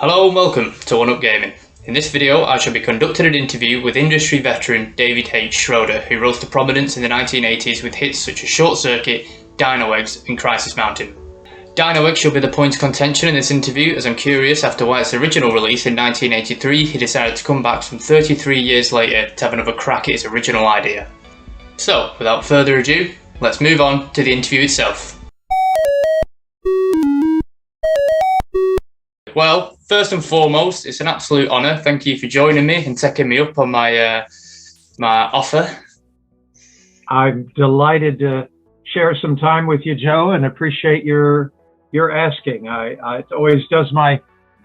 Hello and welcome to One Up Gaming. In this video I shall be conducting an interview with industry veteran David H Schroeder, who rose to prominence in the 1980s with hits such as Short Circuit, Dino and Crisis Mountain. Dino shall be the point of contention in this interview, as I'm curious after why its original release in 1983 he decided to come back some 33 years later to have another crack at his original idea. So without further ado, let's move on to the interview itself. Well, first and foremost, it's an absolute honour. Thank you for joining me and taking me up on my offer. I'm delighted to share some time with you, Joe, and appreciate your asking. It always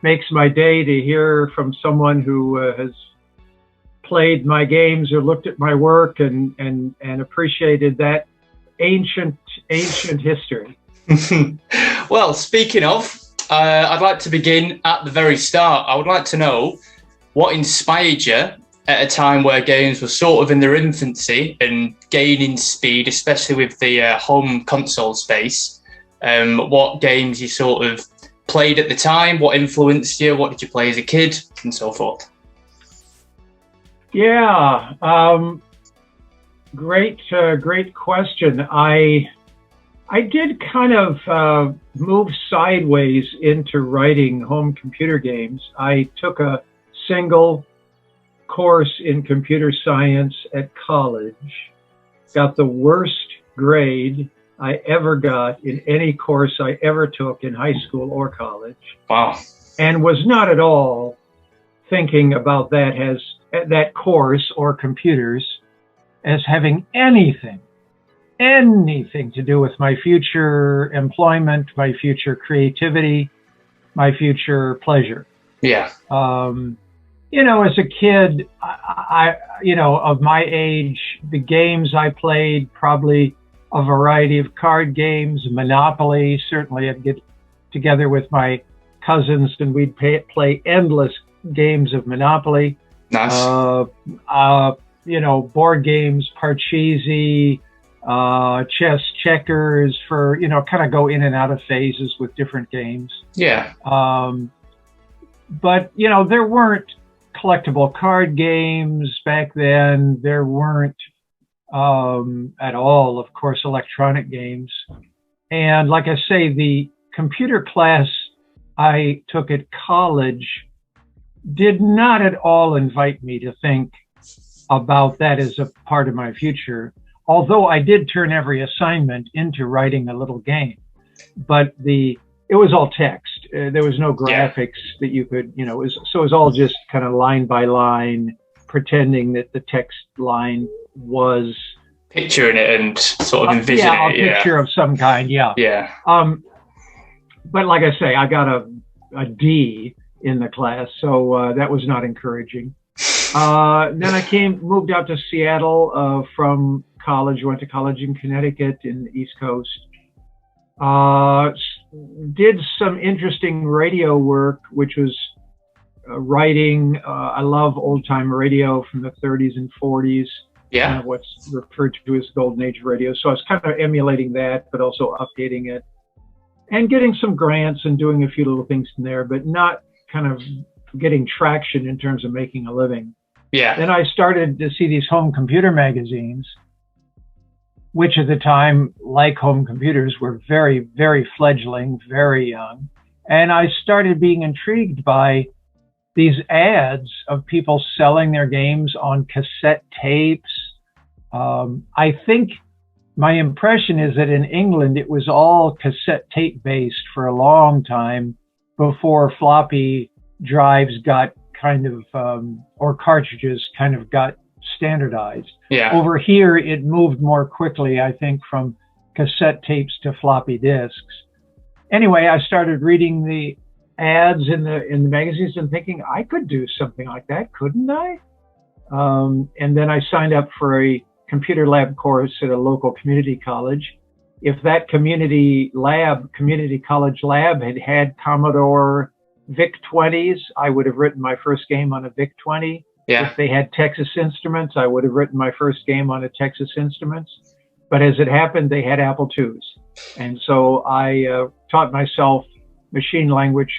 makes my day to hear from someone who has played my games or looked at my work and appreciated that ancient history. Well, speaking of, I'd like to begin at the very start. I would like to know what inspired you at a time where games were sort of in their infancy and gaining speed, especially with the home console space. What games you sort of played at the time, what influenced you, what did you play as a kid, and so forth. Yeah, great question. I did kind of move sideways into writing home computer games. I took a single course in computer science at college, got the worst grade I ever got in any course I ever took in high school or college. Wow. And was not at all thinking about that course or computers as having anything to do with my future employment, my future creativity, my future pleasure. Yeah. As a kid, I of my age, the games I played, probably a variety of card games, Monopoly. Certainly I'd get together with my cousins and we'd play endless games of Monopoly. Nice. Board games, Parcheesi, chess, checkers, for kind of go in and out of phases with different games. Yeah. But there weren't collectible card games back then. There weren't at all, of course, electronic games. And like I say, the computer class I took at college did not at all invite me to think about that as a part of my future. Although I did turn every assignment into writing a little game, but it was all text. There was no graphics that you could, it was all just kind of line by line, pretending that the text line was picturing it and sort of envisioning a picture of some kind. Yeah. Yeah. But like I say, I got a D in the class, so that was not encouraging. Then I moved out to Seattle from college, went to college in Connecticut in the East Coast. Did some interesting radio work, which was writing. I love old time radio from the 30s and 40s. Yeah. What's referred to as golden age radio. So I was kind of emulating that, but also updating it and getting some grants and doing a few little things in there, but not kind of getting traction in terms of making a living. Yeah. Then I started to see these home computer magazines, which at the time, like home computers, were very, very fledgling, very young. And I started being intrigued by these ads of people selling their games on cassette tapes. I think my impression is that in England, it was all cassette tape based for a long time before floppy drives got kind of, or cartridges kind of got standardized. Yeah. Over here, it moved more quickly, I think, from cassette tapes to floppy disks. Anyway, I started reading the ads in the magazines and thinking I could do something like that, couldn't I? And then I signed up for a computer lab course at a local community college. If that community college lab had Commodore VIC-20s, I would have written my first game on a VIC-20. Yeah. If they had Texas Instruments, I would have written my first game on a Texas Instruments. But as it happened, they had Apple IIs. And so I taught myself machine language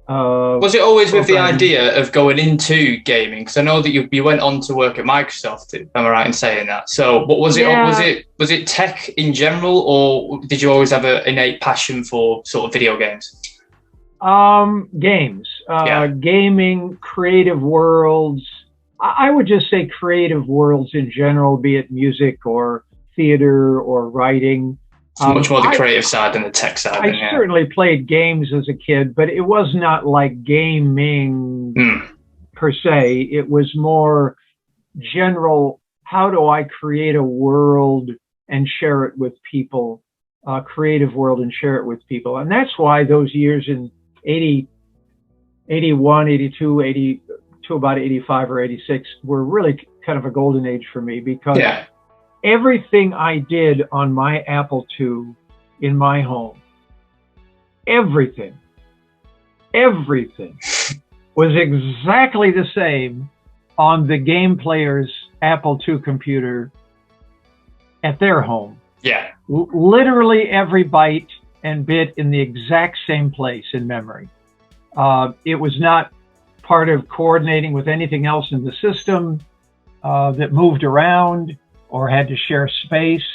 Was it always with the programming. idea of going into gaming? Because I know that you went on to work at Microsoft. Am I right in saying that? So, what was it? Yeah, Was it tech in general, or did you always have an innate passion for sort of video games? games, Yeah, gaming, creative worlds. I would just say creative worlds in general, be it music or theater or writing. so much more the I creative side than the tech side. I Then, yeah. certainly played games as a kid, but it was not like gaming Hmm. per se. It was more general. How do I create a world and share it with people? A creative world and share it with people. And that's why those years in 80, 81, 82, 80 to about 85 or 86 were really kind of a golden age for me, because Yeah. everything I did on my Apple II in my home, everything, everything was exactly the same on the game player's Apple II computer at their home. Yeah. Literally every byte and bit in the exact same place in memory. It was not part of coordinating with anything else in the system that moved around or had to share space.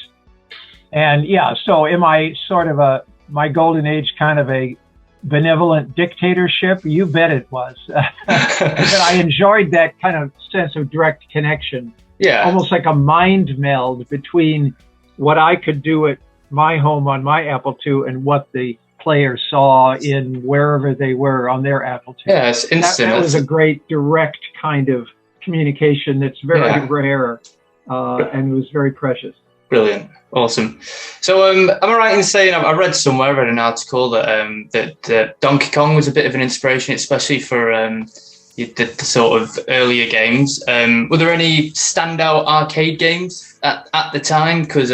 And yeah, so am I sort of my golden age kind of a benevolent dictatorship? You bet it was. But I enjoyed that kind of sense of direct connection, Yeah. almost like a mind meld between what I could do at my home on my Apple II and what the player saw in wherever they were on their Apple II. Yeah, it's instant. That was a great direct kind of communication that's very rare and was very precious. Brilliant, awesome. So, am I right in saying I read somewhere, I read an article that that Donkey Kong was a bit of an inspiration, especially for the sort of earlier games. Were there any standout arcade games at the time? Because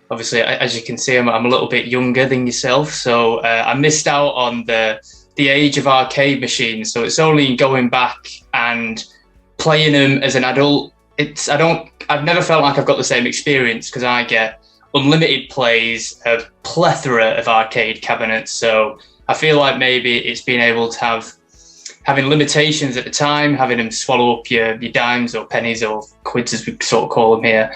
obviously, as you can see, I'm a little bit younger than yourself, so I missed out on the age of arcade machines. So it's only going back and playing them as an adult. I've never felt like I've got the same experience, because I get unlimited plays, a plethora of arcade cabinets. So I feel like maybe it's being able to having limitations at the time, having them swallow up your dimes or pennies or quids, as we sort of call them here.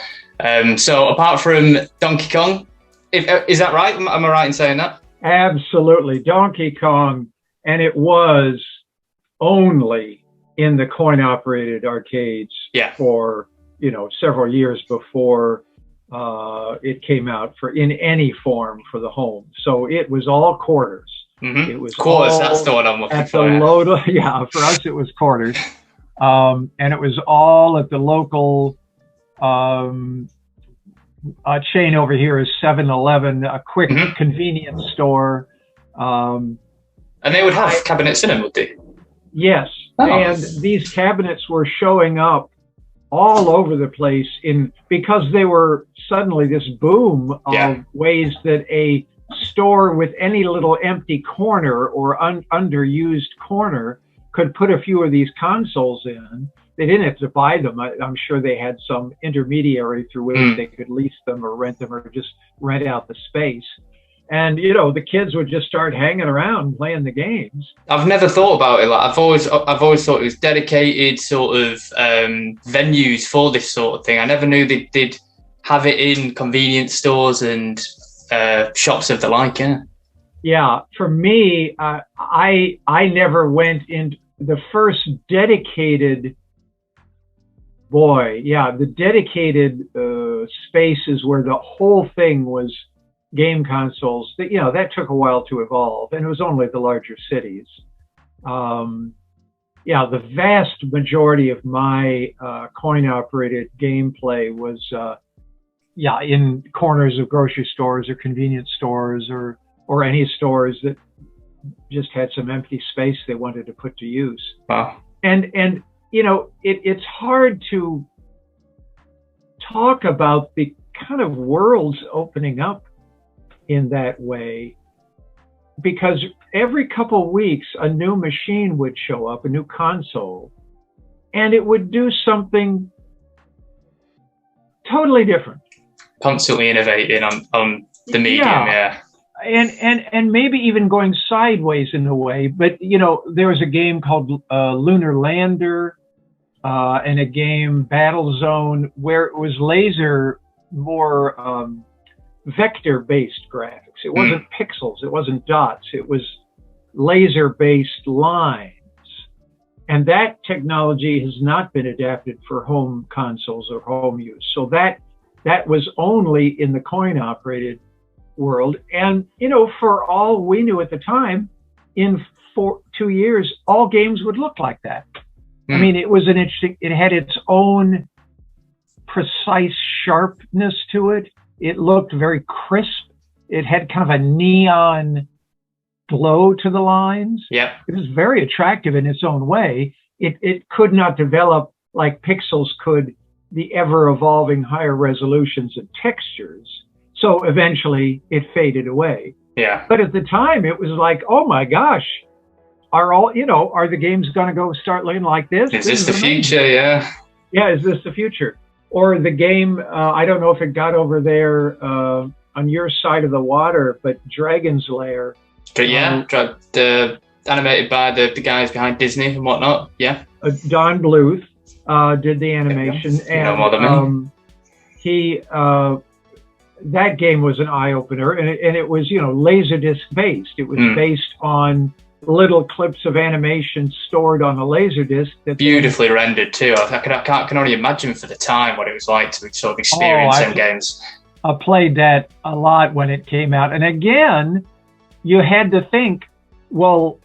So apart from Donkey Kong, is that right? Am I right in saying that? Absolutely. Donkey Kong, and it was only in the coin-operated arcades for several years before it came out in any form for the home. So it was all quarters. Mm-hmm. It was quarters. That's the one I'm looking for. Yeah, for us it was quarters, and it was all at the local chain over here is 7-Eleven, a quick convenience store. And they would have cabinets in them, would they? Yes. Oh. And these cabinets were showing up all over the place because they were suddenly this boom of ways that a store with any little empty corner or underused corner could put a few of these consoles in. They didn't have to buy them. I'm sure they had some intermediary through which they could lease them or rent them or just rent out the space. And, the kids would just start hanging around playing the games. I've never thought about it. Like I've always thought it was dedicated sort of venues for this sort of thing. I never knew they'd have it in convenience stores and shops of the like. Yeah. Yeah. For me, I never went in the first dedicated. The dedicated spaces where the whole thing was game consoles, that took a while to evolve, and it was only the larger cities. The vast majority of my coin-operated gameplay was in corners of grocery stores or convenience stores or any stores that just had some empty space they wanted to put to use. Wow. And it's hard to talk about the kind of worlds opening up in that way, because every couple of weeks a new machine would show up, a new console, and it would do something totally different. Constantly innovating on the medium, and maybe even going sideways in a way. But you know, there was a game called Lunar Lander, and a game Battle Zone where it was more vector-based graphics. It wasn't pixels, it wasn't dots, it was laser-based lines. And that technology has not been adapted for home consoles or home use. So that was only in the coin-operated world. And, you know, for all we knew at the time, in 2 years, all games would look like that. I mean, it was it had its own precise sharpness to it. It looked very crisp. It had kind of a neon glow to the lines. Yeah. It was very attractive in its own way. It could not develop like pixels could, the ever-evolving higher resolutions and textures. So eventually it faded away. Yeah. But at the time, it was like, oh my gosh, are the games going to go start looking like this? Is this the future? Yeah. Yeah, is this the future? Or the game, I don't know if it got over there on your side of the water, but Dragon's Lair. Yeah, animated by the guys behind Disney and whatnot. Yeah. Don Bluth did the animation. And that game was an eye-opener, and it was, you know, Laserdisc based. It was based on little clips of animation stored on a Laserdisc. That beautifully rendered too. I can only imagine for the time what it was like to sort of experience them games. I played that a lot when it came out, and again, you had to think, well,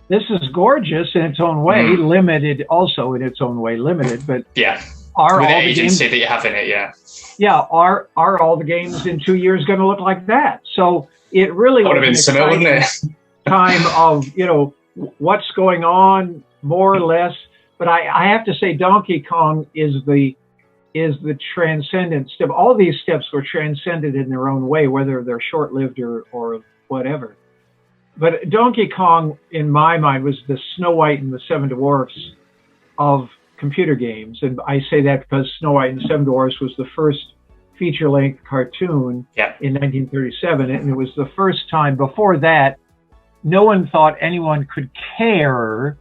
this is gorgeous in its own way, limited also in its own way, limited, but yeah, are with all the agency games, that you have in it, yeah. Yeah, are all the games in 2 years going to look like that? So it really would have been similar, wouldn't it? Time of, you know, what's going on, more or less. But I have to say, Donkey Kong is the transcendent step. All these steps were transcended in their own way, whether they're short-lived or whatever. But Donkey Kong, in my mind, was the Snow White and the Seven Dwarfs of computer games. And I say that because Snow White and the Seven Dwarfs was the first feature-length cartoon in 1937. And it was the first time. Before that, no one thought anyone could care,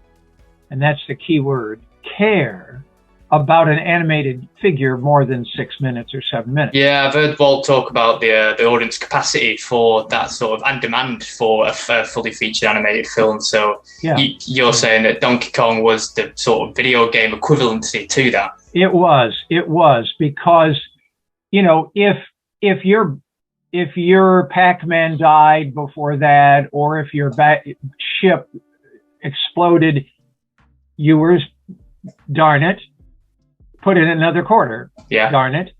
and that's the key word, care, about an animated figure more than 6 minutes or 7 minutes. Yeah, I've heard Walt talk about the audience capacity for that sort of, and demand for a fully featured animated film. So you're saying that Donkey Kong was the sort of video game equivalency to that. It was because, you know, if your Pac-Man died before that, or if your ship exploded, you were, darn it, put in another quarter. Yeah. Darn it.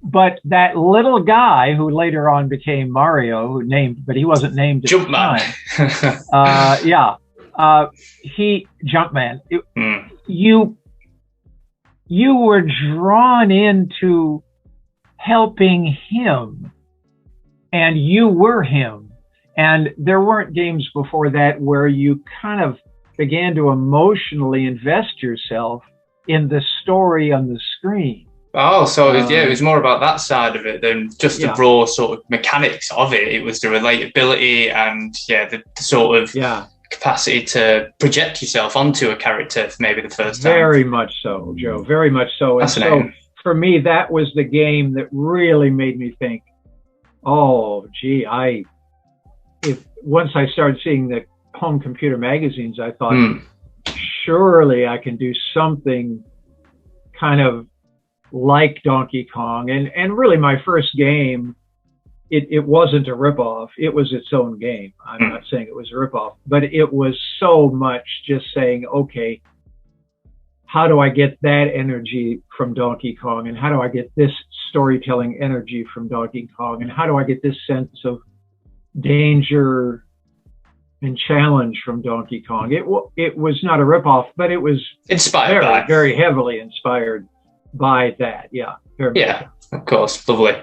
But that little guy who later on became Mario, but he wasn't named at the time. Jumpman. You were drawn into helping him, and you were him. And there weren't games before that where you kind of began to emotionally invest yourself in the story on the screen. Oh, so it was more about that side of it than just the raw sort of mechanics of it. It was the relatability and the sort of capacity to project yourself onto a character for maybe the first time. Very much so, Joe. Very much so. And so for me, that was the game that really made me think, oh, gee, once I started seeing the home computer magazines, I thought, surely I can do something kind of like Donkey Kong. And really my first game, it wasn't a ripoff. It was its own game. I'm not saying it was a ripoff, but it was so much just saying, okay, how do I get that energy from Donkey Kong? And how do I get this storytelling energy from Donkey Kong? And how do I get this sense of danger and challenge from Donkey Kong? It was not a ripoff, but it was inspired very heavily inspired by that. Yeah. Of course. Lovely.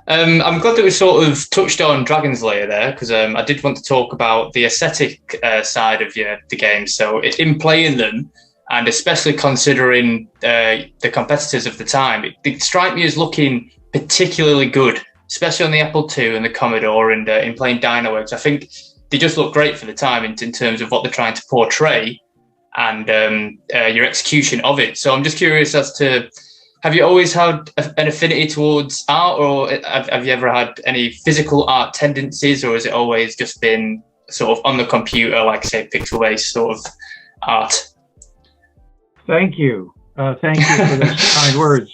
I'm glad that we sort of touched on Dragon's Lair there, because I did want to talk about the aesthetic side of the game. So in playing them, and especially considering the competitors of the time, it struck me as looking particularly good especially on the Apple II and the Commodore, and in playing Dino Eggs. I think they just look great for the time in terms of what they're trying to portray and your execution of it. So I'm just curious as to, have you always had an affinity towards art, or have you ever had any physical art tendencies, or has it always just been sort of on the computer, like say pixel-based sort of art? Thank you. Thank you for those kind words.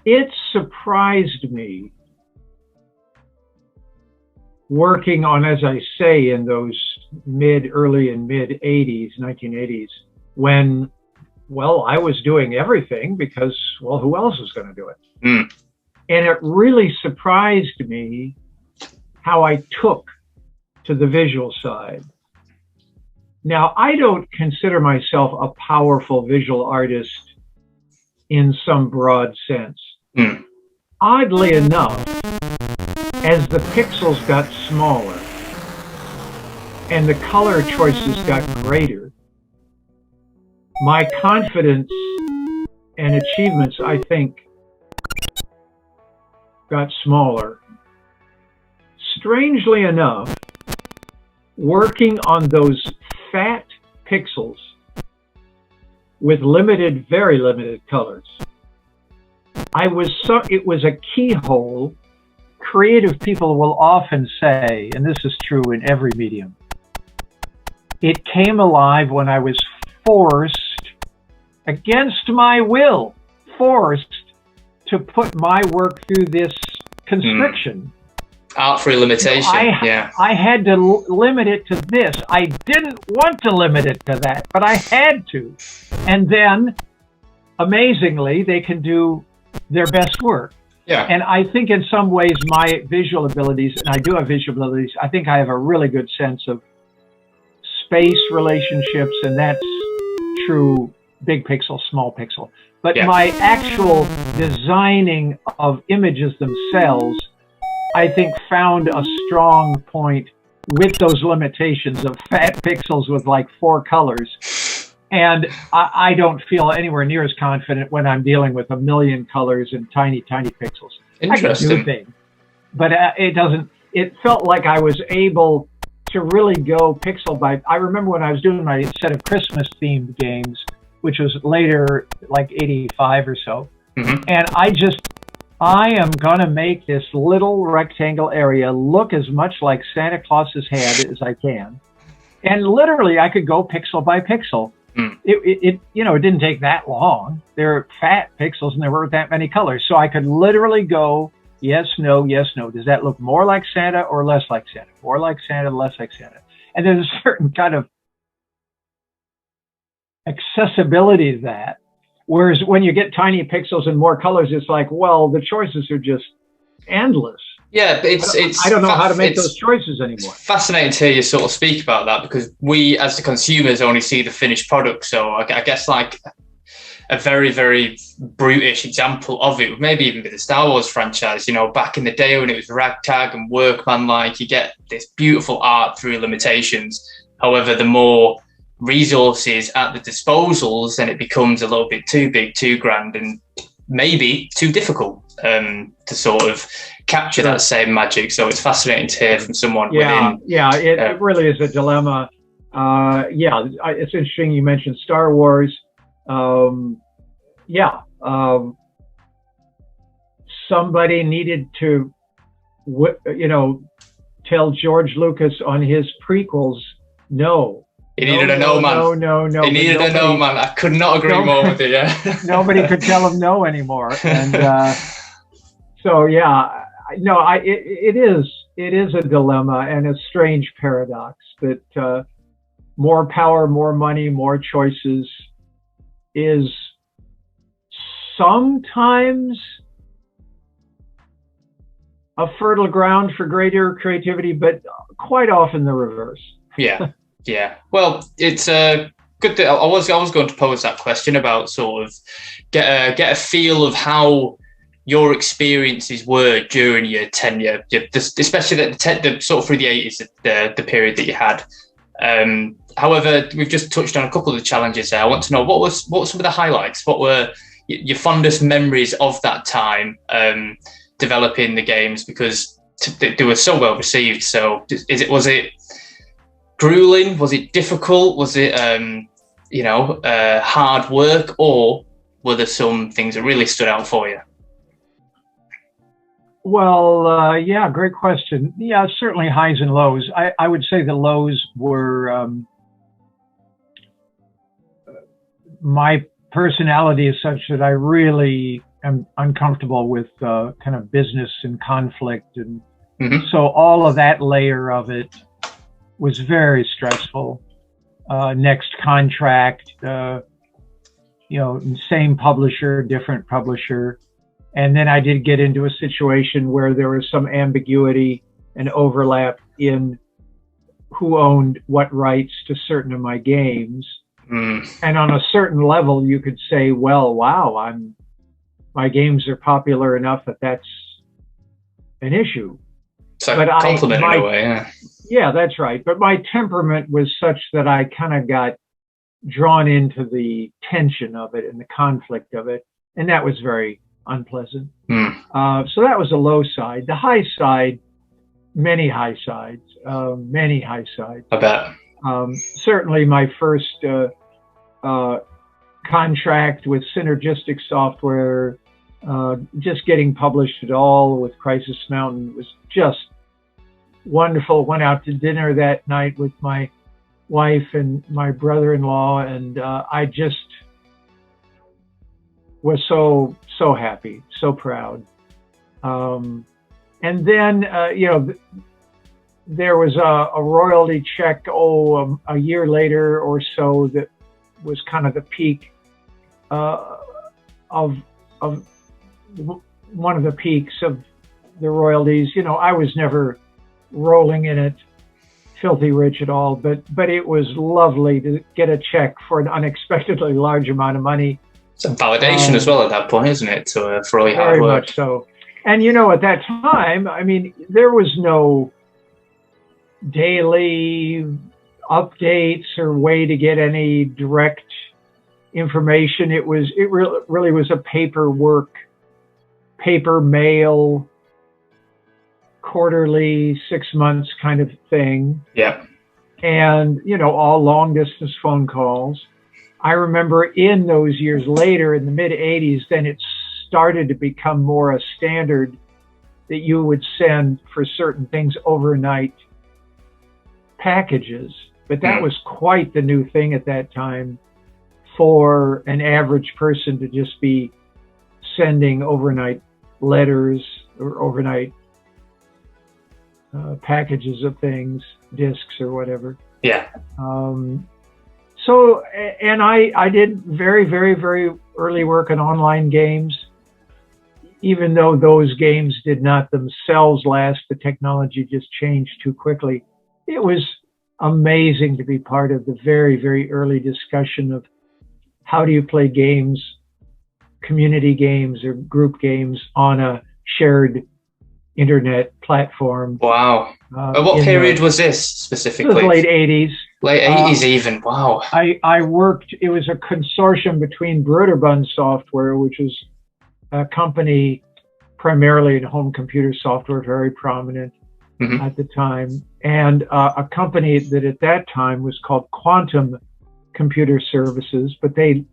It surprised me working on, as I say, in those early and mid 80s, 1980s, when, well, I was doing everything because, well, who else was going to do it? And it really surprised me how I took to the visual side. Now, I don't consider myself a powerful visual artist in some broad sense. Oddly enough, as the pixels got smaller and the color choices got greater, my confidence and achievements, I think, got smaller. Strangely enough, working on those fat pixels with very limited colors, it was a keyhole. Creative people will often say, and this is true in every medium, it came alive when I was forced, against my will, forced to put my work through this constriction. Artful limitation. I had to limit it to this. I didn't want to limit it to that, but I had to. And then, amazingly, they can do their best work. And I think in some ways my visual abilities, and I do have visual abilities, I think I have a really good sense of space relationships, and that's true big pixel, small pixel. But my actual designing of images themselves, I think, found a strong point with those limitations of fat pixels with like 4 colors. And I don't feel anywhere near as confident when I'm dealing with 1 million colors and tiny, tiny pixels. Interesting. I can do things, but it felt like I was able to really go pixel by. I remember when I was doing my set of Christmas themed games, which was later, like 85 or so. And I am going to make this little rectangle area look as much like Santa Claus's head as I can. And literally I could go pixel by pixel. It didn't take that long. They're fat pixels and there weren't that many colors. So I could literally go, yes, no, yes, no. Does that look more like Santa or less like Santa? More like Santa, less like Santa. And there's a certain kind of accessibility to that. Whereas when you get tiny pixels and more colors, it's like, well, the choices are just endless. Yeah, I don't know how to make those choices anymore. It's fascinating to hear you sort of speak about that, because we, as the consumers, only see the finished product. So I guess like a very, very brutish example of it, maybe even with the Star Wars franchise, back in the day when it was ragtag and workman-like, you get this beautiful art through limitations. However, the more resources at the disposals, then it becomes a little bit too big, too grand, and maybe too difficult to sort of capture that same magic. So it's fascinating to hear from someone within. It really is a dilemma. It's interesting you mentioned Star Wars. Somebody needed to, tell George Lucas on his prequels, no. He needed a no, man. No. He needed a no, man. I could not agree more with it, yeah. Nobody could tell him no anymore. And it is a dilemma and a strange paradox that more power, more money, more choices is sometimes a fertile ground for greater creativity, but quite often the reverse. Yeah. Well, it's good that I was going to pose that question about sort of get a feel of how your experiences were during your tenure, especially the sort of through the 80s, the period that you had. However, we've just touched on a couple of the challenges there. I want to know what were some of the highlights? What were your fondest memories of that time? developing the games because they were so well received. So was it grueling? Was it difficult? Was it hard work, or were there some things that really stood out for you? Well, yeah, great question. Yeah, certainly highs and lows. I would say the lows were my personality is such that I really am uncomfortable with kind of business and conflict. And so all of that layer of it was very stressful. Next contract, same publisher, different publisher. And then I did get into a situation where there was some ambiguity and overlap in who owned what rights to certain of my games. And on a certain level, you could say, well, wow, my games are popular enough that that's an issue. So a compliment in a way, yeah. Yeah, that's right. But my temperament was such that I kind of got drawn into the tension of it and the conflict of it. And that was very unpleasant. So that was a low side. The high side, many high sides. I bet. Certainly my first contract with Synergistic Software, just getting published at all with Crisis Mountain was just wonderful. Went out to dinner that night with my wife and my brother-in-law, and I just was so happy, so proud. And then, there was a royalty check, a year later or so, that was kind of the peak of one of the peaks of the royalties. I was never rolling in it filthy rich at all, but it was lovely to get a check for an unexpectedly large amount of money. Some validation as well at that point, isn't it, for all your hard work? Very much so. And at that time, I mean, there was no daily updates or way to get any direct information. It really was a paper mail, quarterly, 6 months kind of thing. Yeah. And, all long distance phone calls. I remember in those years later, in the mid 80s, then it started to become more a standard that you would send for certain things overnight packages. But that was quite the new thing at that time for an average person to just be sending overnight letters or overnight packages of things, discs or whatever. Yeah. So, and I did very, very, very early work on online games. Even though those games did not themselves last, the technology just changed too quickly. It was amazing to be part of the very, very early discussion of how do you play games, community games or group games on a shared internet platform. Wow. What period was this specifically? It was late 80s. Late 80s even, wow. I worked, it was a consortium between Broderbund Software, which is a company primarily in home computer software, very prominent at the time, and a company that at that time was called Quantum Computer Services, but they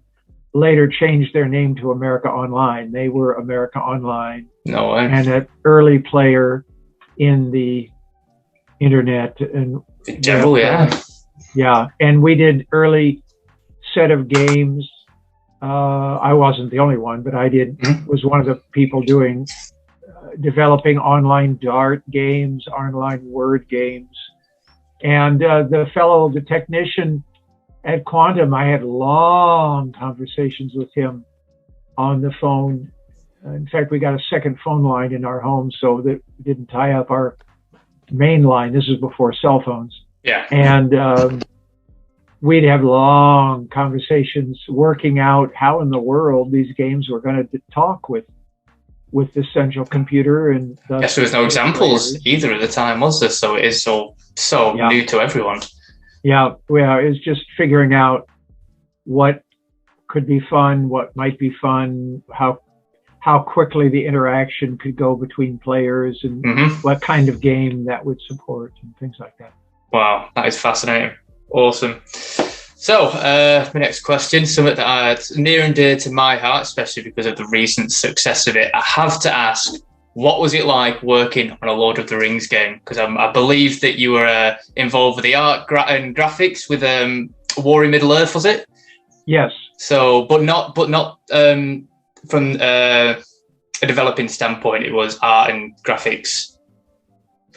later changed their name to America Online. They were America Online. No way. And an early player in the internet. And in general, yeah. Yeah, and we did early set of games. I wasn't the only one, but I did. Was one of the people doing developing online Dart games, online Word games, and the technician at Quantum, I had long conversations with him on the phone. In fact, we got a second phone line in our home so that we didn't tie up our main line. This is before cell phones. Yeah. And we'd have long conversations working out how in the world these games were going to talk with the central computer. And yes, there was no examples either at the time, was there? So it is so new to everyone. Yeah, well, it's just figuring out what could be fun, what might be fun, how how quickly the interaction could go between players and what kind of game that would support and things like that. Wow, that is fascinating. Awesome. So, my next question, something that's near and dear to my heart, especially because of the recent success of it. I have to ask, what was it like working on a Lord of the Rings game? Because I believe that you were involved with the art and graphics with War in Middle-earth, was it? Yes. So, but not from a developing standpoint, it was art and graphics.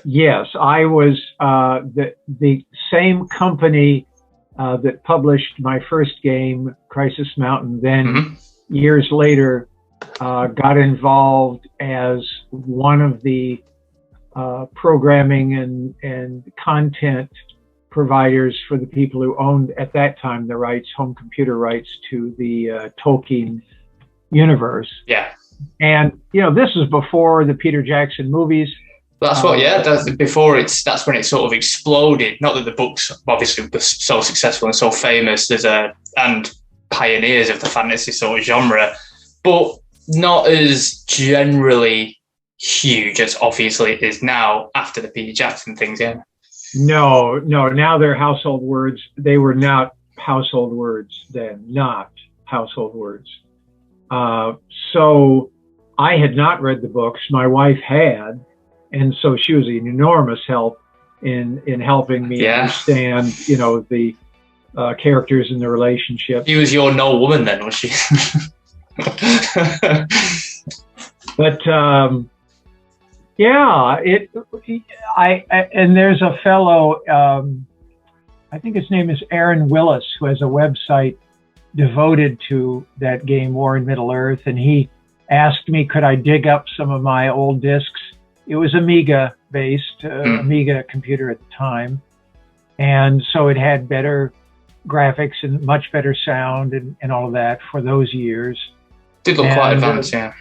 Yes, I was the same company that published my first game, Crisis Mountain. Then years later, got involved as one of the programming and content providers for the people who owned at that time the rights, home computer rights to the Tolkien universe. Yeah. And, this was before the Peter Jackson movies. That's what, that's when it sort of exploded. Not that the books obviously were so successful and so famous and pioneers of the fantasy sort of genre, but not as generally huge as obviously it is now after the Peter Jackson things, yeah. No, now they're household words. They were not household words then, not household words. So I had not read the books. My wife had, and so she was an enormous help in helping me understand, the characters and the relationships. She was your no woman then, was she? But and there's a fellow, I think his name is Aaron Willis, who has a website devoted to that game, War in Middle-earth, and he asked me, could I dig up some of my old discs? It was Amiga-based, Amiga computer at the time, and so it had better graphics and much better sound and all of that for those years. Did look quite advanced, yeah.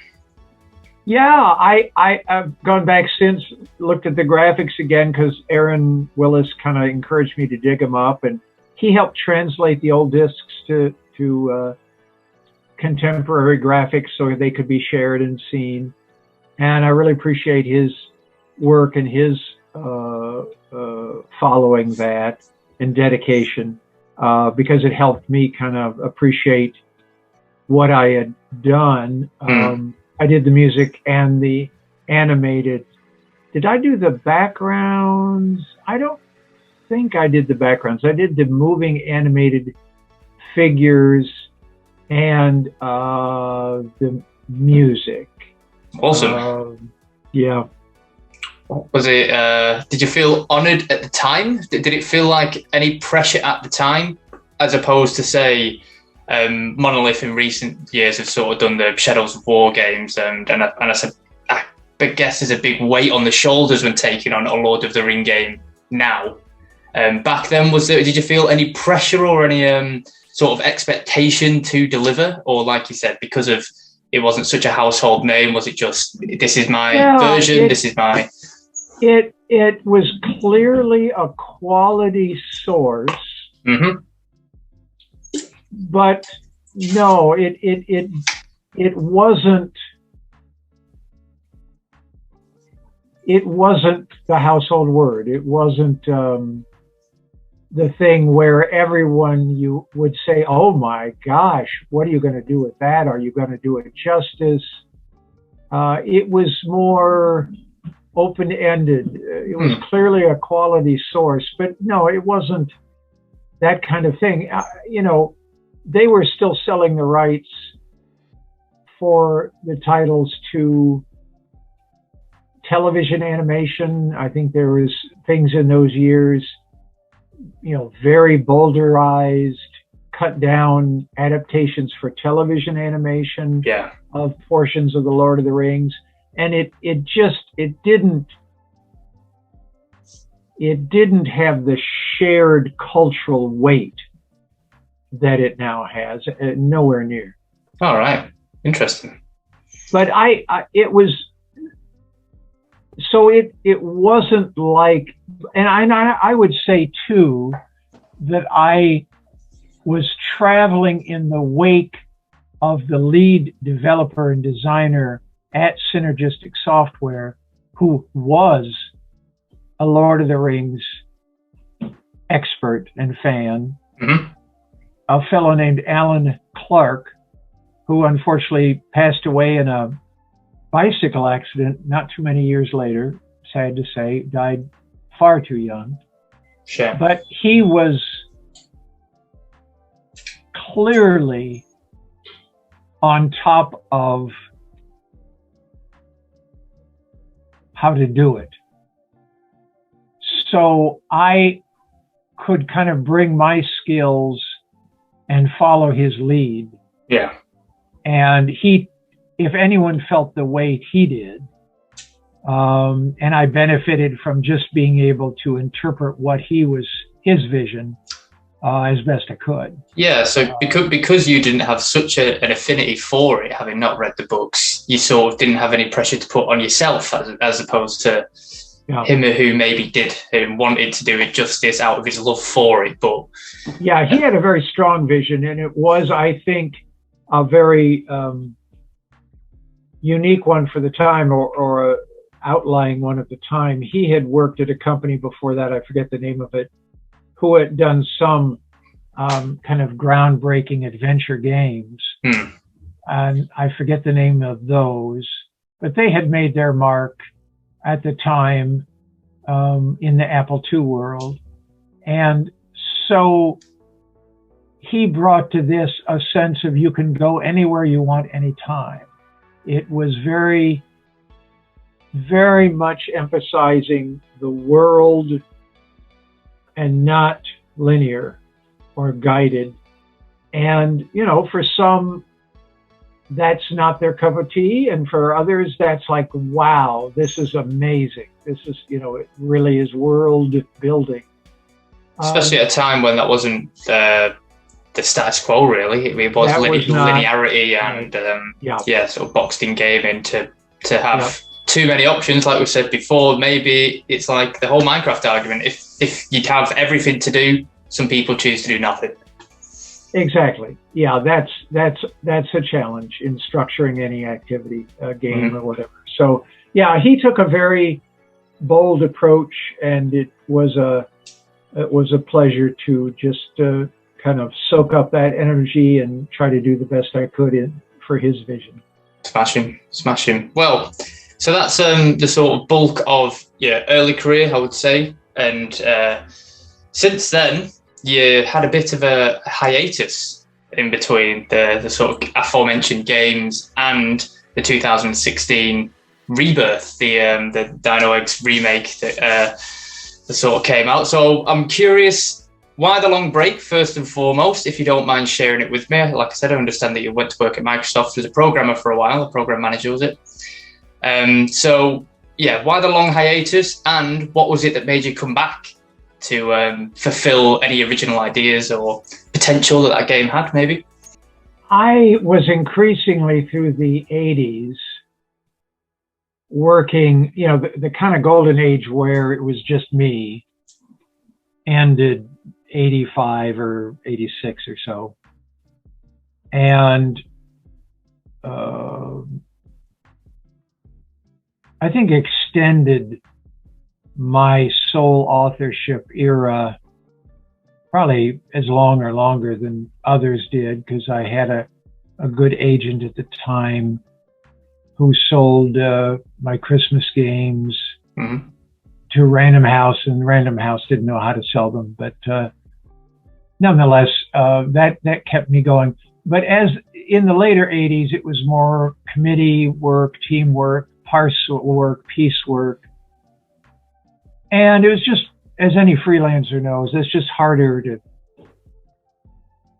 Yeah, I've gone back since, looked at the graphics again, because Aaron Willis kind of encouraged me to dig them up, and he helped translate the old discs to contemporary graphics so they could be shared and seen. And I really appreciate his work and his following that and dedication, because it helped me kind of appreciate what I had done. I did the music and the animated. Did I do the backgrounds? I don't think I did the backgrounds. I did the moving animated figures and the music. Awesome. Yeah. Was it, did you feel honored at the time? Did it feel like any pressure at the time, as opposed to, say, Monolith in recent years have sort of done the Shadows of War games, and I said, I guess there's a big weight on the shoulders when taking on a Lord of the Ring game now. Back then, did you feel any pressure or any sort of expectation to deliver, or like you said, because of it wasn't such a household name, was it just, this is my version, this is my... It was clearly a quality source, but no, it wasn't the household word. It wasn't the thing where everyone you would say, oh my gosh, what are you going to do with that? Are you going to do it justice? It was more open-ended. It was clearly a quality source, but no, it wasn't that kind of thing. They were still selling the rights for the titles to television animation. I think there was things in those years, very boulderized, cut down adaptations for television animation of portions of the Lord of the Rings. And it didn't have the shared cultural weight that it now has, nowhere near. All right. Interesting. But it wasn't like, and I would say too, that I was traveling in the wake of the lead developer and designer at Synergistic Software, who was a Lord of the Rings expert and fan, a fellow named Alan Clark, who unfortunately passed away in a bicycle accident not too many years later. Sad to say, died far too young. Sure. But he was clearly on top of how to do it. So I could kind of bring my skills and follow his lead. Yeah. And he, if anyone felt the weight, he did. And I benefited from just being able to interpret what his vision, as best I could. Yeah, so because you didn't have such an affinity for it, having not read the books, you sort of didn't have any pressure to put on yourself as opposed to him who maybe did and wanted to do it justice out of his love for it. But yeah, he had a very strong vision, and it was, I think, a very unique one for the time, or a outlying one at the time. He had worked at a company before that, I forget the name of it, who had done some kind of groundbreaking adventure games. And I forget the name of those, but they had made their mark at the time in the Apple II world. And so he brought to this a sense of you can go anywhere you want anytime. It was very, very much emphasizing the world and not linear or guided. And, you know, for some, that's not their cup of tea. And for others, that's like, wow, this is amazing. This is, you know, it really is world building. Especially at a time when that wasn't the status quo, really. It was linearity and, sort of boxed in gaming to have too many options. Like we said before, maybe it's like the whole Minecraft argument. If you'd have everything to do, some people choose to do nothing. Exactly. Yeah, that's a challenge in structuring any activity, game or whatever. So yeah, he took a very bold approach, and it was a pleasure to just kind of soak up that energy and try to do the best I could for his vision. Smashing. Well, so that's the sort of bulk of your early career, I would say. And since then, you had a bit of a hiatus in between the sort of aforementioned games and the 2016 Rebirth, the Dino Eggs remake that sort of came out. So I'm curious, why the long break, first and foremost, if you don't mind sharing it with me? Like I said, I understand that you went to work at Microsoft as a programmer for a while, a program manager, was it? So yeah, why the long hiatus, and what was it that made you come back to fulfill any original ideas or potential that game had, maybe? I was increasingly through the 80s working, you know, the kind of golden age where it was just me, ended 85 or 86 or so. And I think extended my sole authorship era probably as long or longer than others did, because I had a good agent at the time who sold my Christmas games to Random House, and Random House didn't know how to sell them. But nonetheless, that kept me going. But as in the later 80s, it was more committee work, teamwork, parcel work, piecework. And it was just, as any freelancer knows, it's just harder to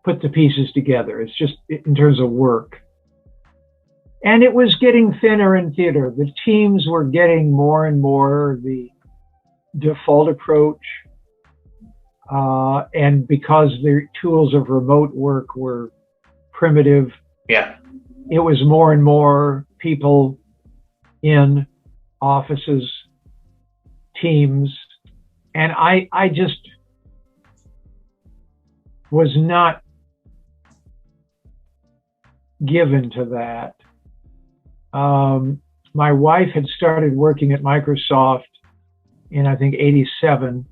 put the pieces together. It's just in terms of work. And it was getting thinner and thinner. The teams were getting more and more the default approach. And because the tools of remote work were primitive, it was more and more people in offices, teams. And I just was not given to that. My wife had started working at Microsoft in, I think, 87.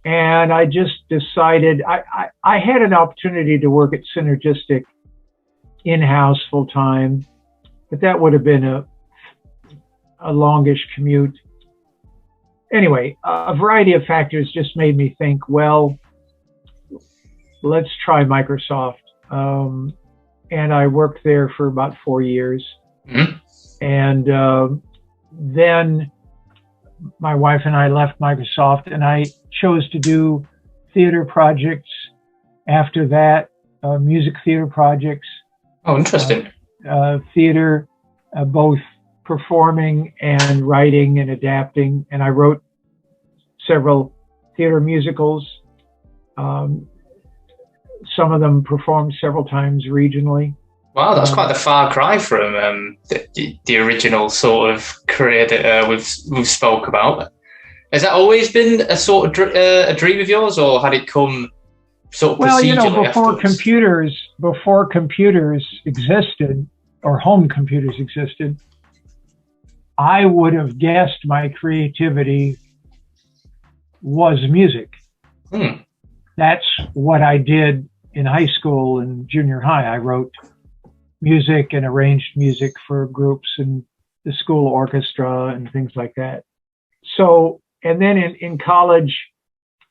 And I just decided I had an opportunity to work at Synergistic in-house full time, but that would have been a longish commute. Anyway, a variety of factors just made me think, well, let's try Microsoft. And I worked there for about 4 years. Mm-hmm. And then my wife and I left Microsoft, and I chose to do theater projects after that, music theater projects. Oh, interesting. Theater, both performing and writing and adapting. And I wrote several theater musicals. Some of them performed several times regionally. Wow, that's quite the far cry from the original sort of career that we've spoke about. Has that always been a sort of a dream of yours, or had it come sort of procedurally before computers existed, or home computers existed, I would have guessed my creativity was music. That's what I did in high school and junior high. I wrote music and arranged music for groups and the school orchestra and things like that. So, and then in college,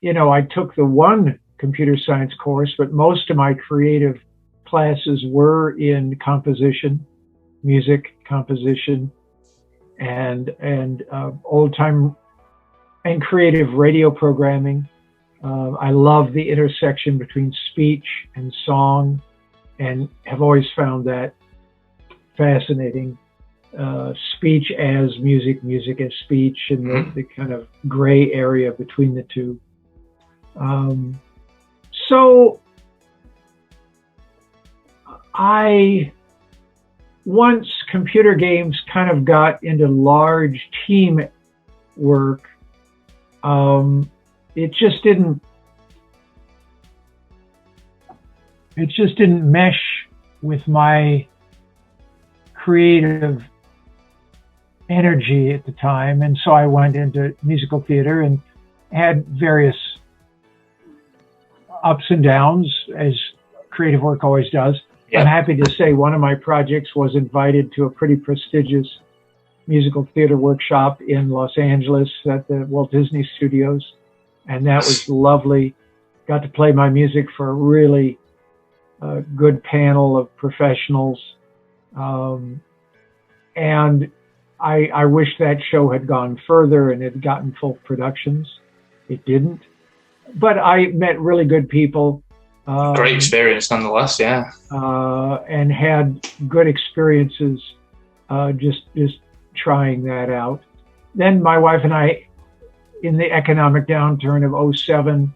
I took the one computer science course, but most of my creative classes were in composition, music composition, and old time and creative radio programming. I love the intersection between speech and song, and have always found that fascinating. Speech as music, music as speech, and the kind of gray area between the two. So once computer games kind of got into large team work, it just didn't mesh with my creative energy at the time. And so I went into musical theater and had various ups and downs, as creative work always does. Yeah. I'm happy to say one of my projects was invited to a pretty prestigious musical theater workshop in Los Angeles at the Walt Disney Studios. And that was lovely. Got to play my music for a really good panel of professionals. And I wish that show had gone further and had gotten full productions. It didn't. But I met really good people. Great experience nonetheless, yeah. And had good experiences just trying that out. Then my wife and I, in the economic downturn of 07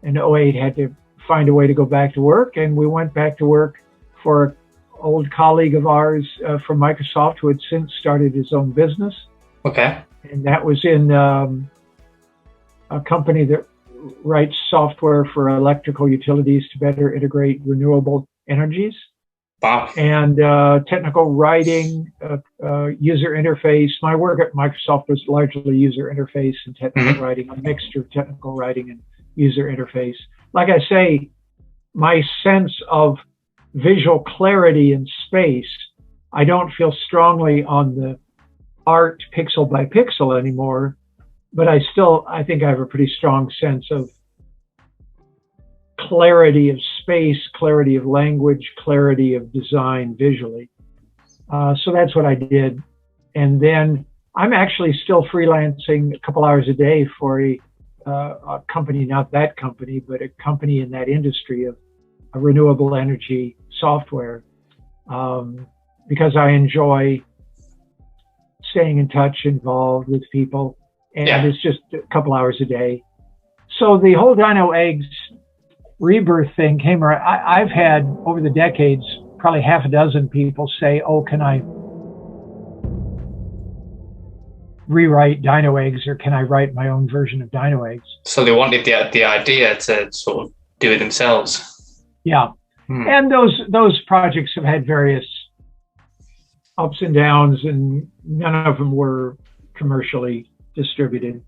and 08, had to find a way to go back to work. And we went back to work for an old colleague of ours from Microsoft who had since started his own business. Okay. And that was in a company that writes software for electrical utilities to better integrate renewable energies. Wow. And technical writing, user interface. My work at Microsoft was largely user interface and technical writing, a mixture of technical writing and user interface. Like I say, my sense of visual clarity in space, I don't feel strongly on the art pixel by pixel anymore, but I think I have a pretty strong sense of clarity of space, clarity of language, clarity of design visually. So that's what I did. And then I'm actually still freelancing a couple hours a day for a company, not that company, but a company in that industry of renewable energy software, because I enjoy staying in touch, involved with people, and it's just a couple hours a day. So the whole Dino Eggs Rebirth thing came around. I've had, over the decades, probably half a dozen people say, oh, can I rewrite Dino Eggs, or can I write my own version of Dino Eggs? So they wanted the idea to sort of do it themselves. Yeah. And those projects have had various ups and downs, and none of them were commercially distributed.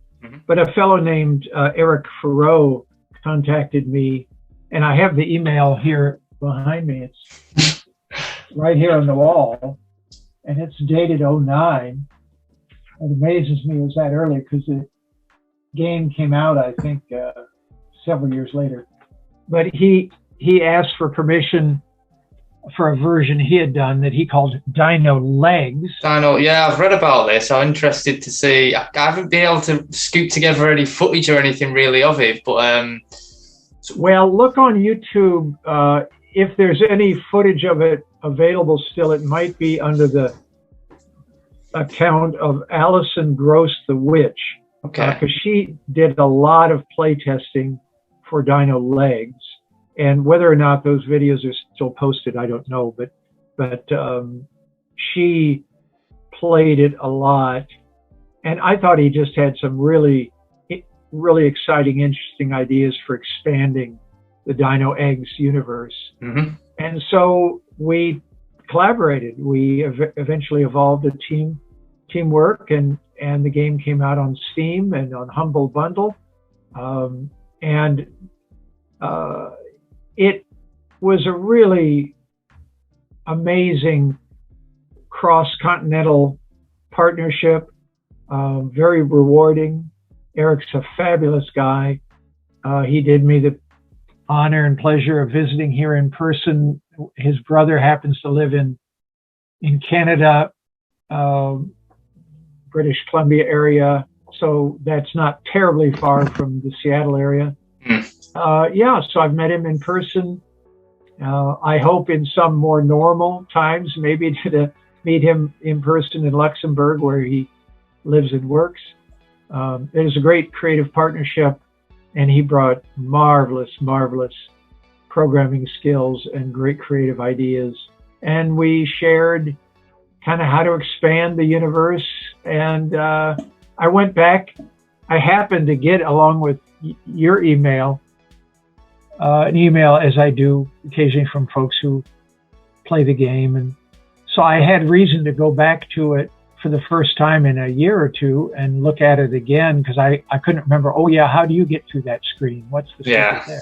But a fellow named Eric Farreau contacted me, and I have the email here behind me. It's right here on the wall, and it's dated '09. It amazes me it was that early because the game came out, I think, several years later. But he asked for permission for a version he had done that he called Dino Legs. Dino, yeah, I've read about this. I'm interested to see. I haven't been able to scoop together any footage or anything really of it, but well, look on YouTube. If there's any footage of it available still, it might be under the account of Alison Gross the Witch. Okay. Because she did a lot of play testing for Dino Legs. And whether or not those videos are still posted, I don't know. But she played it a lot, and I thought he just had some really, really exciting, interesting ideas for expanding the Dino Eggs universe. And so we collaborated. We eventually evolved a teamwork, and the game came out on Steam and on Humble Bundle, it was a really amazing cross-continental partnership, very rewarding. Eric's a fabulous guy. He did me the honor and pleasure of visiting here in person. His brother happens to live in Canada, British Columbia area, so that's not terribly far from the Seattle area. So I've met him in person. I hope in some more normal times, maybe to meet him in person in Luxembourg, where he lives and works. It was a great creative partnership, and he brought marvelous programming skills and great creative ideas. And we shared kind of how to expand the universe. And I went back. I happened to get, along with your email, an email, as I do occasionally, from folks who play the game. And so I had reason to go back to it for the first time in a year or two and look at it again, because I couldn't remember, how do you get through that screen? What's the secret there?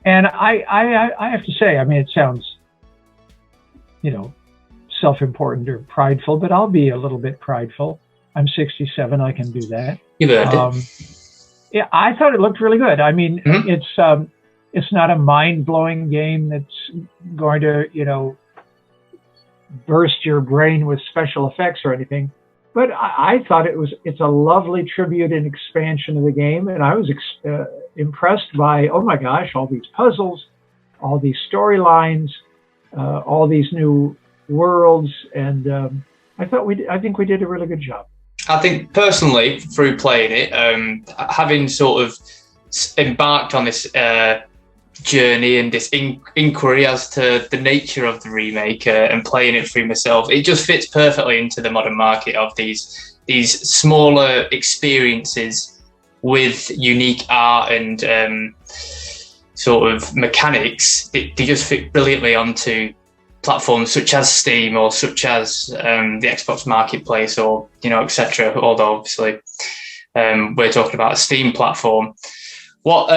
And I have to say, I mean, it sounds, self-important or prideful, but I'll be a little bit prideful. I'm 67, I can do that. You've earned it. Yeah, I thought it looked really good. I mean, it's not a mind-blowing game that's going to, burst your brain with special effects or anything. But I thought it's a lovely tribute and expansion of the game. And I was impressed by, oh my gosh, all these puzzles, all these storylines, all these new worlds. And I think we did a really good job. I think personally, through playing it, having sort of embarked on this journey and this inquiry as to the nature of the remake and playing it through myself, it just fits perfectly into the modern market of these smaller experiences with unique art and sort of mechanics. They just fit brilliantly onto platforms such as Steam or such as the Xbox Marketplace or etc. Although obviously we're talking about a Steam platform. What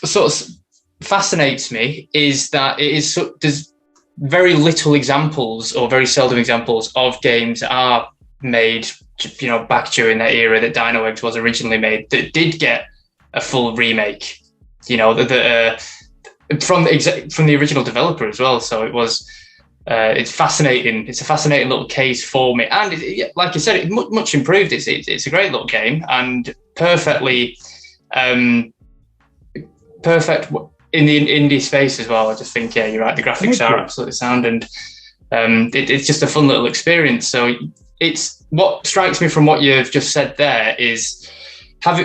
sort of fascinates me is that there's very little examples, or very seldom examples, of games that are made back during that era that Dino Eggs was originally made that did get a full remake, from the original developer as well. So it was it's fascinating. It's a fascinating little case for me, and like you said, it's much improved. It's a great little game and perfectly perfect in the indie space as well. I just think, yeah, you're right. The graphics are absolutely sound, and it's just a fun little experience. So it's what strikes me from what you've just said there is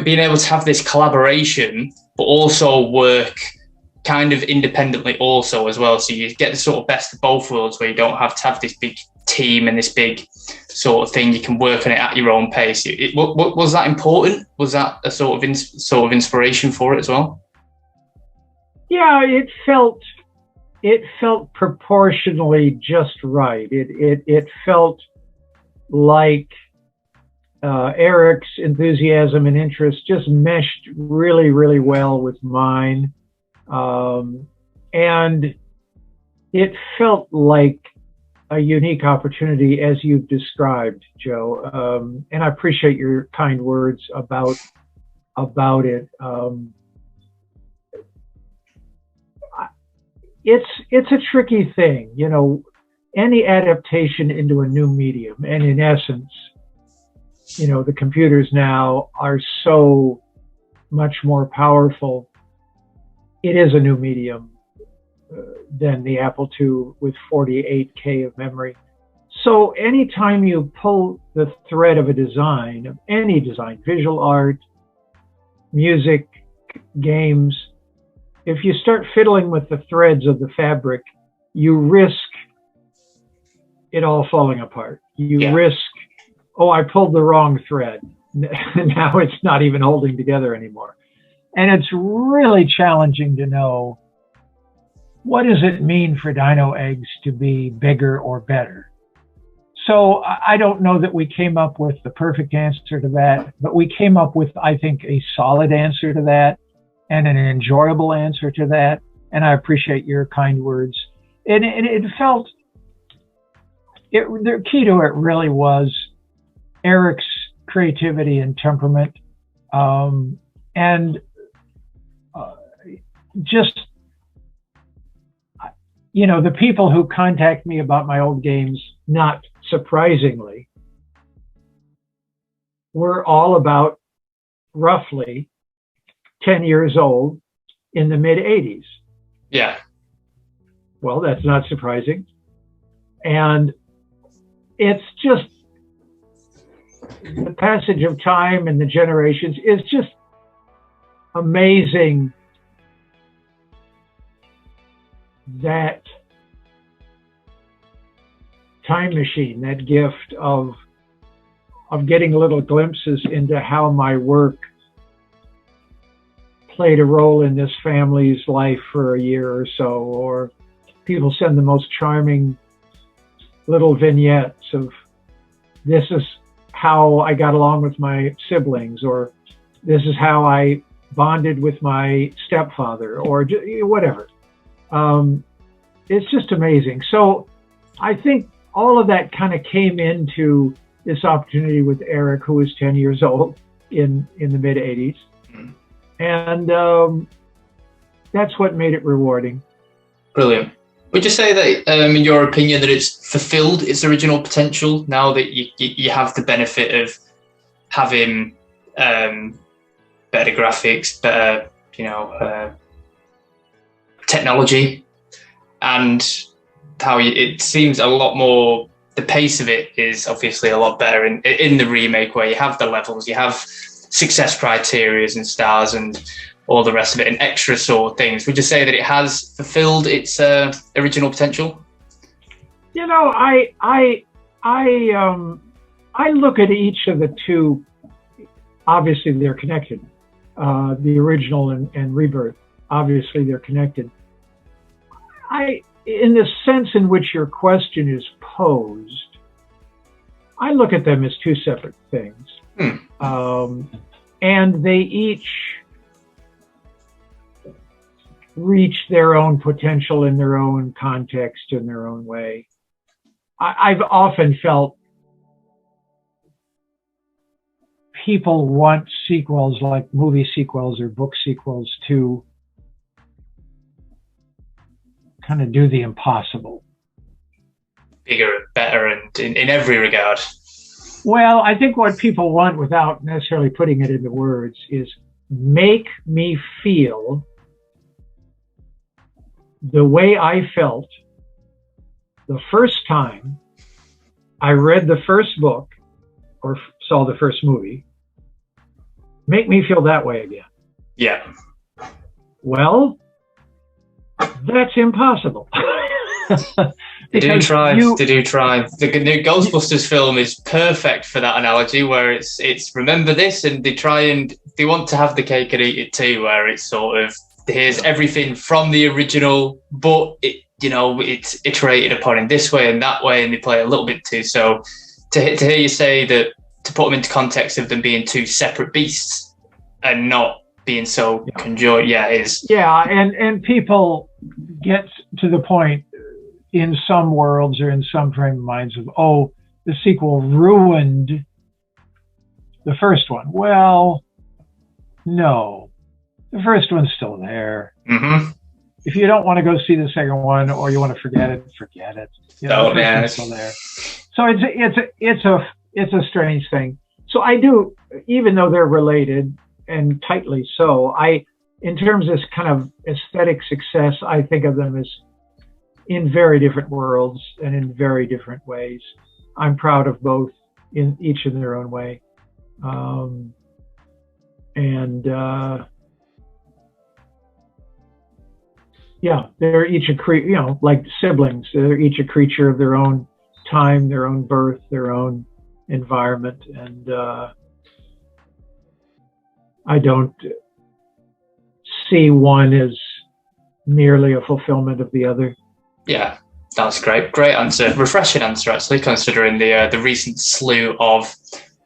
being able to have this collaboration, but also work kind of independently also as well. So you get the sort of best of both worlds, where you don't have to have this big team and this big sort of thing. You can work on it at your own pace. Was that important? Was that a sort of inspiration for it as well? Yeah, it felt it felt proportionally just right. It felt like Eric's enthusiasm and interest just meshed really, really well with mine. And it felt like a unique opportunity, as you've described, Joe. And I appreciate your kind words about it. It's a tricky thing, you know, any adaptation into a new medium. And in essence, you know, the computers now are so much more powerful. It is a new medium than the Apple II with 48K of memory. So anytime you pull the thread of a design, of any design, visual art, music, games, if you start fiddling with the threads of the fabric, you risk it all falling apart. You risk, oh, I pulled the wrong thread. Now it's not even holding together anymore. And it's really challenging to know, what does it mean for Dino eggs to be bigger or better? So I don't know that we came up with the perfect answer to that, but we came up with, I think, a solid answer to that and an enjoyable answer to that. And I appreciate your kind words. And it felt, the key to it really was Eric's creativity and temperament. Just, you know, the people who contact me about my old games, not surprisingly, were all about roughly 10 years old in the mid 80s. Yeah. Well, that's not surprising. And it's just the passage of time and the generations is just amazing that time machine, that gift of getting little glimpses into how my work played a role in this family's life for a year or so, or people send the most charming little vignettes of, this is how I got along with my siblings, or this is how I bonded with my stepfather, or whatever. It's just amazing. So I think all of that kind of came into this opportunity with Eric, who was 10 years old in the mid 80s. And that's what made it rewarding. Brilliant. Would you say that, in your opinion, that it's fulfilled its original potential now that you have the benefit of having better graphics, better, technology, and how it seems a lot more, the pace of it is obviously a lot better in the remake, where you have the levels, you have success criteria and stars and all the rest of it and extra sort of things. Would you say that it has fulfilled its original potential? I look at each of the two. Obviously, they're connected. The original and Rebirth, obviously, they're connected. In the sense in which your question is posed, I look at them as two separate things. And they each reach their own potential in their own context, in their own way. I've often felt people want sequels, like movie sequels or book sequels, to kind of do the impossible. Bigger and better, and in every regard. Well, I think what people want, without necessarily putting it into words, is make me feel the way I felt the first time I read the first book or saw the first movie. Make me feel that way again. Yeah. Well, that's impossible. They do try. The new Ghostbusters film is perfect for that analogy, where it's remember this, and they want to have the cake and eat it too, where it's sort of, here's everything from the original, but you know, it's iterated upon in this way and that way, and they play a little bit too. So to hear you say that, to put them into context of them being two separate beasts and not being so conjoined, and people get to the point in some worlds or in some frame of minds of, oh, the sequel ruined the first one. Well, no, the first one's still there. Mm-hmm. If you don't want to go see the second one, or you want to forget it. You know, it's still there. So it's a strange thing. So I do, even though they're related and tightly so, in terms of this kind of aesthetic success, I think of them as in very different worlds and in very different ways. I'm proud of both, in each in their own way. They're each like siblings. They're each a creature of their own time, their own birth, their own environment. And I don't see one as merely a fulfillment of the other. Yeah, that's great. Great answer. Refreshing answer, actually, considering the recent slew of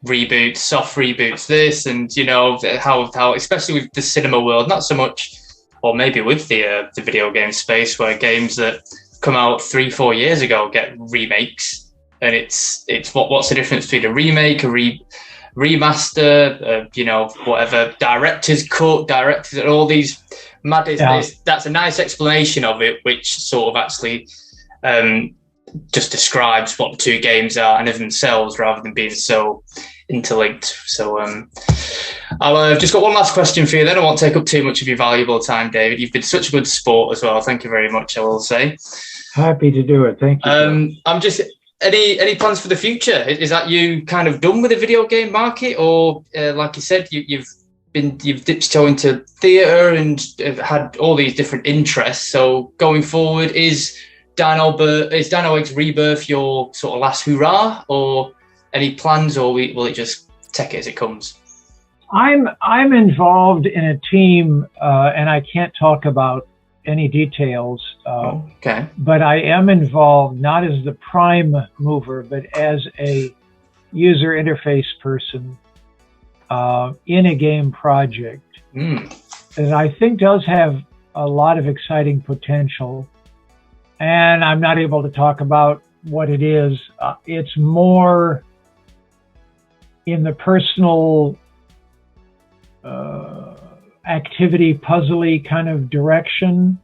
reboots, soft reboots, this, and, you know, how especially with the cinema world, not so much, or maybe with the video game space, where games that come out 3-4 years ago get remakes, and it's what's the difference between a remake, a remaster, you know, whatever, director's cut, directors, and all these madness. That's a nice explanation of it, which sort of actually just describes what the two games are and of themselves, rather than being so interlinked. So I've just got one last question for you, then I won't take up too much of your valuable time, David. You've been such a good sport as well. Thank you very much, I will say. Happy to do it. Thank you. I'm just, any plans for the future? Is that you kind of done with the video game market, or like you said, you've dipped toe into theatre and have had all these different interests? So going forward, is Dino Eggs Rebirth your sort of last hurrah, or any plans, or will it just take it as it comes? I'm involved in a team, and I can't talk about any details. Okay. But I am involved not as the prime mover, but as a user interface person in a game project that I think does have a lot of exciting potential. And I'm not able to talk about what it is. It's more in the personal activity, puzzly kind of direction,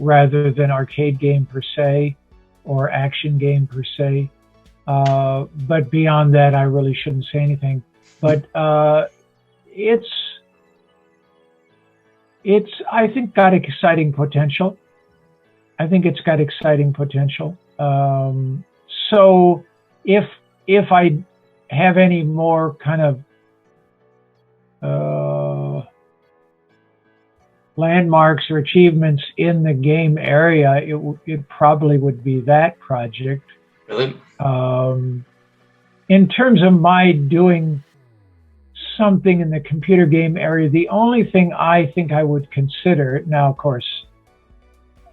rather than arcade game per se or action game per se. But beyond that, I really shouldn't say anything. But it's I think got exciting potential. So if I have any more kind of landmarks or achievements in the game area, it probably would be that project. Really? In terms of my doing something in the computer game area, the only thing I think I would consider, now of course,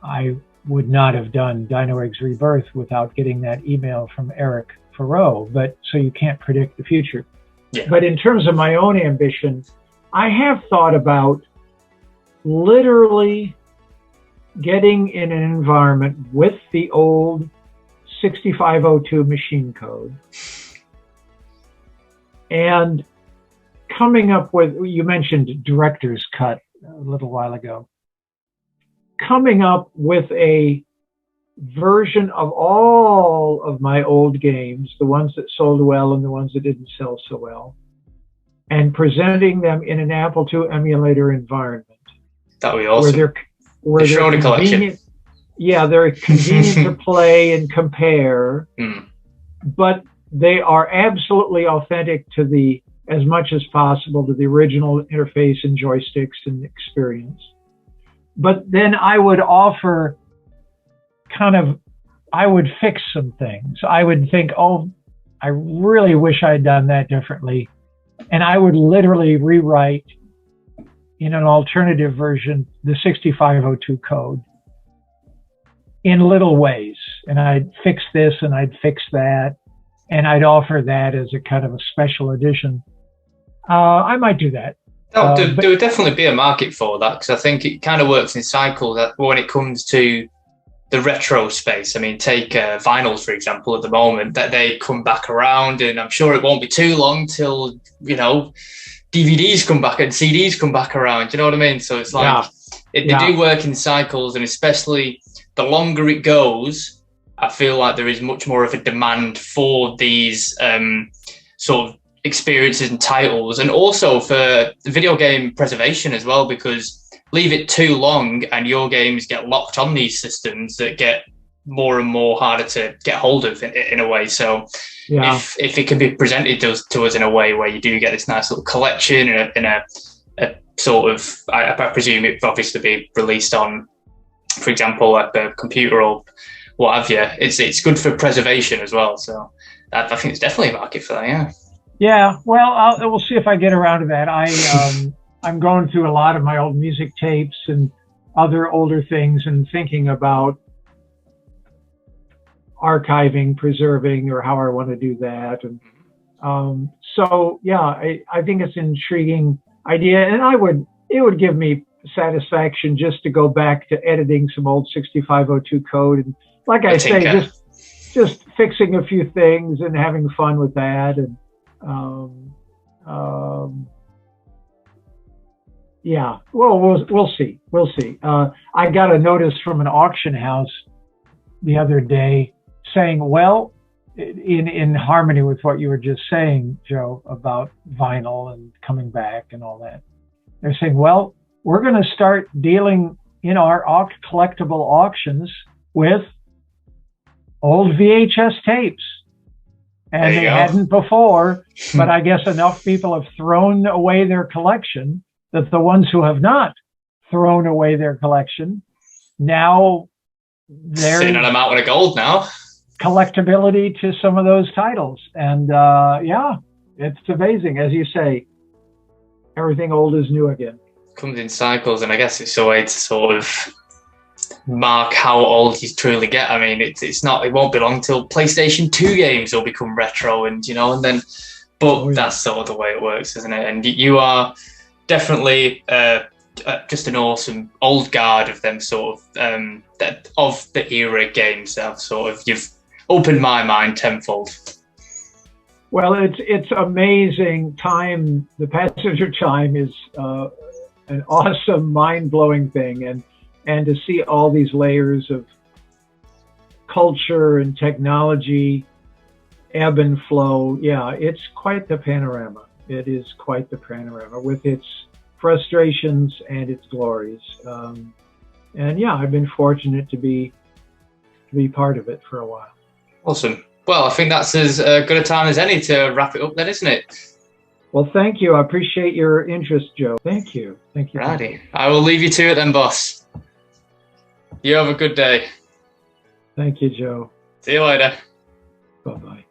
I would not have done Dino Eggs Rebirth without getting that email from Eric Farrow, but so you can't predict the future. Yeah. But in terms of my own ambition, I have thought about literally getting in an environment with the old 6502 machine code and coming up with, you mentioned director's cut a little while ago, coming up with a version of all of my old games, the ones that sold well and the ones that didn't sell so well, and presenting them in an Apple II emulator environment. That would be awesome. Where the Schroeder collection. Yeah, they're convenient to play and compare, but they are absolutely authentic to as much as possible to the original interface and joysticks and experience. But then I would offer I would fix some things. I would think, oh, I really wish I'd done that differently. And I would literally rewrite in an alternative version the 6502 code. in little ways. And I'd fix this and I'd fix that. And I'd offer that as a kind of a special edition. I might do that. There would definitely be a market for that, because I think it kind of works in cycles when it comes to the retro space. I mean, take vinyls, for example, at the moment, that they come back around, and I'm sure it won't be too long till, you know, DVDs come back and CDs come back around. You know what I mean? So it's like, they do work in cycles, and especially the longer it goes, I feel like there is much more of a demand for these sort of experiences and titles, and also for video game preservation as well, because leave it too long and your games get locked on these systems that get more and more harder to get hold of in a way. So if it can be presented to us in a way where you do get this nice little collection in a sort of, I presume it obviously be released on, for example, like a computer or what have you, it's good for preservation as well. So I think it's definitely a market for that. Yeah, well, we'll see if I get around to that. I'm going through a lot of my old music tapes and other older things and thinking about archiving, preserving, or how I want to do that. And so, yeah, I think it's an intriguing idea, and it would give me satisfaction just to go back to editing some old 6502 code, and like I say, just fixing a few things and having fun with that. And yeah, well, we'll see. I got a notice from an auction house the other day saying, well, in harmony with what you were just saying, Joe, about vinyl and coming back and all that. They're saying, well, we're going to start dealing in our collectible auctions with old VHS tapes. And they hadn't before, but I guess enough people have thrown away their collection that the ones who have not thrown away their collection, now they're sitting on a mountain of gold now. Collectability to some of those titles. And yeah, it's amazing. As you say, everything old is new again. Comes in cycles, and I guess it's a way to sort of mark how old you truly get. I mean, it won't be long till PlayStation 2 games will become retro, and you know, and then, but that's sort of the way it works, isn't it? And you are definitely just an awesome old guard of them sort of of the era games that you've opened my mind tenfold. Well, it's amazing. Time, the passage of time is an awesome, mind-blowing thing, and to see all these layers of culture and technology ebb and flow, yeah, it's quite the panorama. It is quite the panorama with its frustrations and its glories. And yeah, I've been fortunate to be part of it for a while. Awesome. Well, I think that's as good a time as any to wrap it up then, isn't it? Well, thank you. I appreciate your interest, Joe. Thank you. Thank you. Righty. I will leave you to it then, boss. You have a good day. Thank you, Joe. See you later. Bye-bye.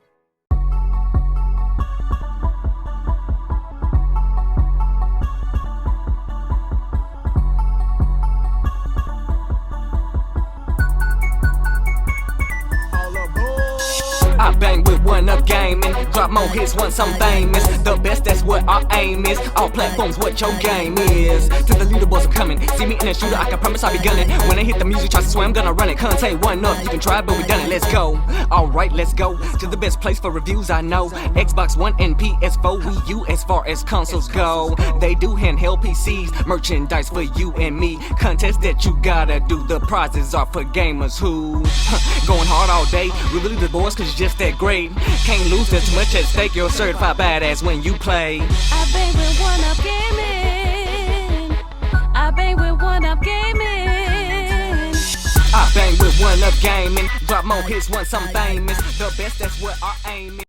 I bang with one up gaming, drop more hits once I'm famous. The best, that's what our aim is. All platforms, what your game is. To the leaderboards are coming. See me in a shooter, I can promise I'll be gunning. When I hit the music, try to swear I'm gonna run it. Can't take one up, you can try, but we done it. Let's go. Alright, let's go to the best place for reviews I know. Xbox One and PS4, Wii U as far as consoles go. They do handheld PCs, merchandise for you and me. Contest that you gotta do, the prizes are for gamers who going hard all day. We really the boys cause you're just that great. Can't lose, there's too much at stake. You're a certified badass when you play. I bang with one up gaming. I bang with one up gaming. I bang with one up gaming. Drop more hits once I'm famous. The best, that's what our aim is.